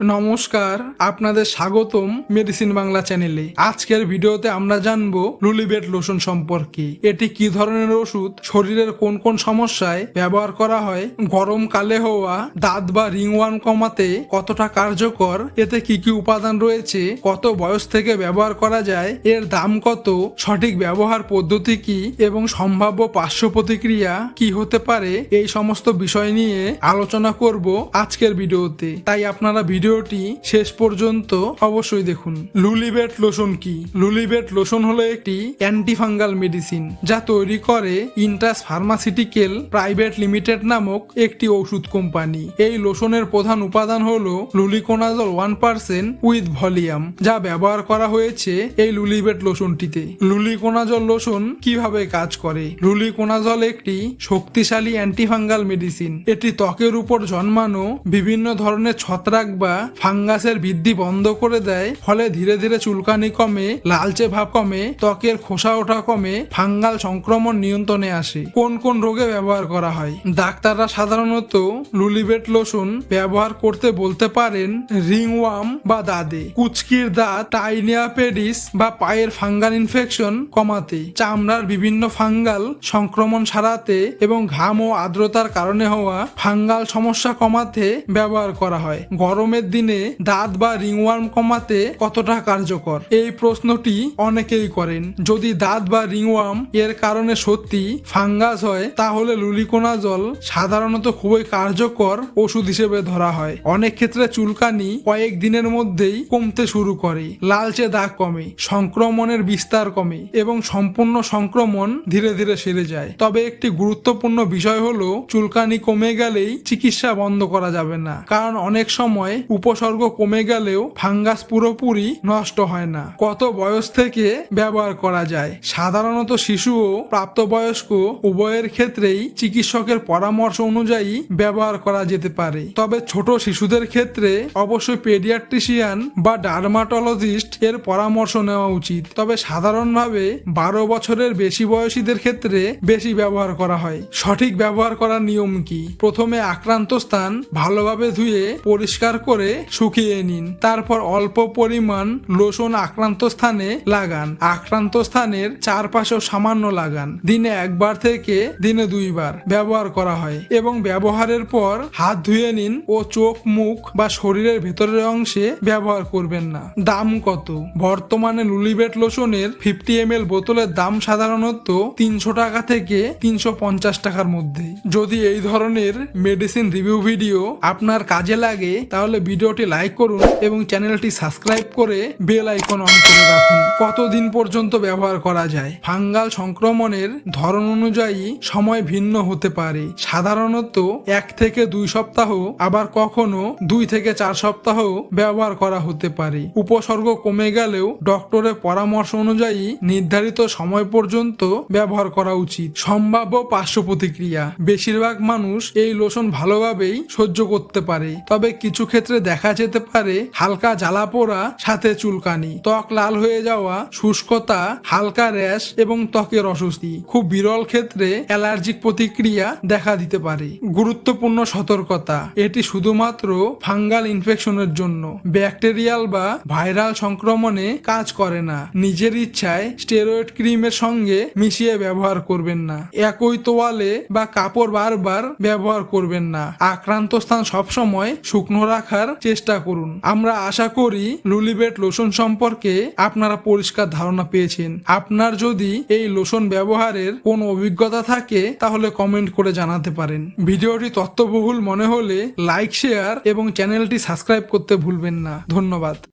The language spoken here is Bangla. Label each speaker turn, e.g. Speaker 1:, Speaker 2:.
Speaker 1: নমস্কার, আপনাদের স্বাগতম মেডিসিন বাংলা চ্যানেলে। আজকের ভিডিওতে আমরা জানবো লুলিবেট লোশন সম্পর্কে। এটি কি ধরনের ওষুধ, শরীরের কোন কোন সমস্যায় ব্যবহার করা হয়, গরমকালে হওয়া দাঁত বা রিংওয়ার্ম কমাতে কতটা কার্যকর, এতে কি কি উপাদান রয়েছে, কত বয়স থেকে ব্যবহার করা যায়, এর দাম কত, সঠিক ব্যবহার পদ্ধতি কি এবং সম্ভাব্য পার্শ্ব প্রতিক্রিয়া কি হতে পারে, এই সমস্ত বিষয় নিয়ে আলোচনা করব আজকের ভিডিওতে। তাই আপনারা ভিডিওটি শেষ পর্যন্ত অবশ্যই দেখুন। লুলিবেট লোশন কি? লুলিবেট লোশন হলো একটি অ্যান্টিফাঙ্গাল মেডিসিন যা তৈরি করে ইন্টাস ফার্মাসিউটিক্যাল প্রাইভেট লিমিটেড নামক একটি ওষুধ কোম্পানি। এই লোশনের প্রধান উপাদান হলো লুলিকোনাজল 1% উইথ ভলিউম, যা ব্যবহার করা হয়েছে এই লুলিবেট লোশনটিতে। লুলিকোনাজল লোশন কিভাবে কাজ করে? লুলিকোনাজল একটি শক্তিশালী অ্যান্টিফাঙ্গাল মেডিসিন। এটি ত্বকের উপর জন্মানো বিভিন্ন ধরনের ছত্রাক বা ফাঙ্গাসের বৃদ্ধি বন্ধ করে দেয়, ফলে ধীরে ধীরে চুলকানি কমে, লালচে ভাব কমে, ত্বকের খোসা ওঠা কমে, ফাঙ্গাল সংক্রমণ নিয়ন্ত্রণে আসে। কোন কোন রোগে ব্যবহার করা হয়? ডাক্তাররা সাধারণত লুলিবেট লোশন ব্যবহার করতে বলতে পারেন রিংওয়ার্ম বা দাঁতে, কুচকির দাঁত, টাইনিয়া পেডিস বা পায়ের ফাঙ্গাল ইনফেকশন কমাতে, চামড়ার বিভিন্ন ফাঙ্গাল সংক্রমণ সারাতে এবং ঘাম ও আর্দ্রতার কারণে হওয়া ফাঙ্গাল সমস্যা কমাতে ব্যবহার করা হয়। গরমের দিনে দাঁত বা রিংওয়ার্ম কমাতে কতটা কার্যকর? এই প্রশ্নটি অনেকেই করেন। যদি দাঁত বা রিংওয়ার্ম এর কারণে সত্যি ফাঙ্গাস হয়, তাহলে লুলিকোনাজল সাধারণত খুবই কার্যকর ওষুধ হিসেবে ধরা হয়। অনেক ক্ষেত্রে চুলকানি কয়েক দিনের মধ্যেই কমতে শুরু করে, লালচে দাগ কমে, সংক্রমণের বিস্তার কমে এবং সম্পূর্ণ সংক্রমণ ধীরে ধীরে সেরে যায়। তবে একটি গুরুত্বপূর্ণ বিষয় হলো, চুলকানি কমে গেলেই চিকিৎসা বন্ধ করা যাবে না, কারণ অনেক সময় উপসর্গ কমে গেলেও ফাঙ্গাস পুরোপুরি নষ্ট হয় না। কত বয়স থেকে ব্যবহার করা যায়? সাধারণত শিশু ও প্রাপ্তবয়স্ক উভয়ের ক্ষেত্রেই চিকিৎসকের পরামর্শ অনুযায়ী ব্যবহার করা যেতে পারে। তবে ছোট শিশুদের ক্ষেত্রে অবশ্যই পেডিয়াট্রিশিয়ান বা ডার্মাটোলজিস্ট এর পরামর্শ নেওয়া উচিত। তবে সাধারণভাবে 12 বছরের বেশি বয়সীদের ক্ষেত্রে বেশি ব্যবহার করা হয়। সঠিক ব্যবহার করার নিয়ম কি? প্রথমে আক্রান্ত স্থান ভালোভাবে ধুয়ে পরিষ্কার করে শুকিয়ে নিন। তারপর অল্প পরিমাণ লোশন আক্রান্ত স্থানে লাগান। আক্রান্ত স্থানের চারপাশেও সামান্য লাগান। দিনে একবার থেকে দিনে 2 বার ব্যবহার করা হয় এবং ব্যবহারের পর হাত ধুয়ে নিন ও চোখ, মুখ বা শরীরের ভেতরের অংশে ব্যবহার করবেন না। দাম কত? বর্তমানে লুলিবেট লোশনের 50 ml বোতলের দাম সাধারণত 300 টাকা থেকে 350 টাকার মধ্যে। যদি এই ধরনের মেডিসিন রিভিউ ভিডিও আপনার কাজে লাগে, তাহলে ভিডিওটি লাইক করুন এবং চ্যানেলটি সাবস্ক্রাইব করে বেল আইকন অন করে রাখুন। কতদিন পর্যন্ত ব্যবহার করা যায়? ফাঙ্গাল সংক্রমণের ধরন অনুযায়ী সময় ভিন্ন হতে পারে। সাধারণত 1 থেকে 2 সপ্তাহ, আবার কখনো 2 থেকে 4 সপ্তাহ ব্যবহার করা হতে পারে। উপসর্গ কমে গেলেও ডক্টরের পরামর্শ অনুযায়ী নির্ধারিত সময় পর্যন্ত ব্যবহার করা উচিত। সম্ভাব্য পার্শ্ব প্রতিক্রিয়া: বেশিরভাগ মানুষ এই লোশন ভালোভাবেই সহ্য করতে পারে, তবে কিছু ক্ষেত্রে দেখা যেতে পারে হালকা জ্বালা পোড়া, সাথে চুলকানি, ত্বক লাল হয়ে যাওয়া, শুষ্কতা, হালকা র্যাশ এবং ত্বকের অস্বস্তি। খুব বিরল ক্ষেত্রে অ্যালার্জিক প্রতিক্রিয়া দেখা দিতে পারে। গুরুত্বপূর্ণ সতর্কতা: এটি শুধুমাত্র ফাঙ্গাল ইনফেকশনের জন্য, ব্যাকটেরিয়াল বা ভাইরাল সংক্রমণে কাজ করে না। নিজের ইচ্ছায় স্টেরয়েড ক্রিমের সঙ্গে মিশিয়ে ব্যবহার করবেন না। একই তোয়ালে বা কাপড় বারবার ব্যবহার করবেন না। আক্রান্ত স্থান সবসময় শুকনো রাখার চেষ্টা করুন। আমরা আশা করি লুলিবেট লোশন সম্পর্কে আপনারা পরিষ্কার ধারণা পেয়েছেন। আপনার যদি এই লোশন ব্যবহারের কোনো অভিজ্ঞতা থাকে, তাহলে কমেন্ট করে জানাতে পারেন। ভিডিওটি তথ্যবহুল মনে হলে লাইক, শেয়ার এবং চ্যানেলটি সাবস্ক্রাইব করতে ভুলবেন না। ধন্যবাদ।